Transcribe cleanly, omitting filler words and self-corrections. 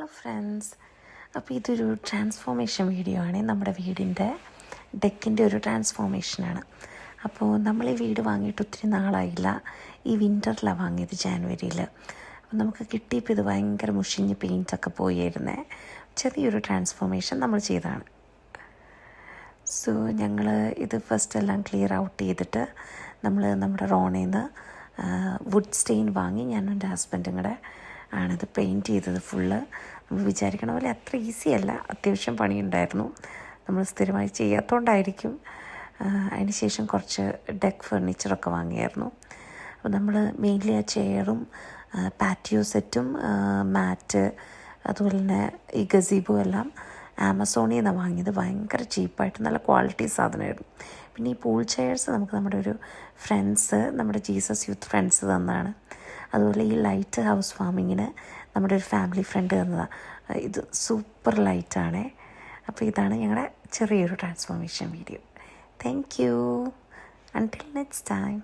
Hello friends, അപ്പോൾ ഇതൊരു transformation video ആണ്. നമ്മുടെ വീടിൻ്റെ ഡെക്കിൻ്റെ ഒരു ട്രാൻസ്ഫോർമേഷനാണ്. അപ്പോൾ നമ്മൾ ഈ വീട് വാങ്ങിയിട്ട് ഒത്തിരി നാളായില്ല. ഈ വിൻ്ററിലാണ് വാങ്ങിയത്, ജാനുവരിയിൽ. അപ്പോൾ നമുക്ക് കിട്ടിയപ്പോൾ ഇത് ഭയങ്കര മുഷിഞ്ഞ് പെയിൻറ്റൊക്കെ പോയിരുന്നേ. ചെറിയൊരു ട്രാൻസ്ഫോർമേഷൻ നമ്മൾ ചെയ്തതാണ്. സോ ഞങ്ങൾ ഇത് ഫസ്റ്റ് എല്ലാം ക്ലിയർ ഔട്ട് ചെയ്തിട്ട് നമ്മുടെ റോണിൽ നിന്ന് വുഡ് സ്റ്റെയിൻ വാങ്ങി ഞാനും എൻ്റെ ഹസ്ബൻഡും കൂടെ ആണിത് പെയിൻറ്റ് ചെയ്തത് ഫുള്ള്. നമ്മൾ വിചാരിക്കണ പോലെ അത്ര ഈസി അല്ല, അത്യാവശ്യം പണിയുണ്ടായിരുന്നു. നമ്മൾ സ്ഥിരമായി ചെയ്യാത്തതുകൊണ്ടായിരിക്കും. അതിന് ശേഷം കുറച്ച് ഡെക്ക് ഫർണിച്ചറൊക്കെ വാങ്ങിയായിരുന്നു. അപ്പോൾ നമ്മൾ മെയിൻലി ആ ചെയറും പാറ്റിയോ സെറ്റും മാറ്റ് അതുപോലെ തന്നെ ഈ ഗസീബോ എല്ലാം ആമസോണിൽ നിന്നാണ് വാങ്ങിയത്. ഭയങ്കര ചീപ്പായിട്ട് നല്ല ക്വാളിറ്റി സാധനമായിരുന്നു. പിന്നെ ഈ പൂൾ ചെയർസ് നമുക്ക് നമ്മുടെ ഒരു ഫ്രണ്ട്സ്, നമ്മുടെ ജീസസ് യൂത്ത് ഫ്രണ്ട്സ് തന്നതാണ്. അതുപോലെ ഈ ലൈറ്റ് ഹൗസ് വാമിങ്ങിന് നമ്മുടെ ഒരു ഫാമിലി ഫ്രണ്ട് തന്നതാണ്. ഇത് സൂപ്പർ ലൈറ്റാണേ. അപ്പോൾ ഇതാണ് ഞങ്ങളുടെ ചെറിയൊരു transformation video. Thank you. Until next time.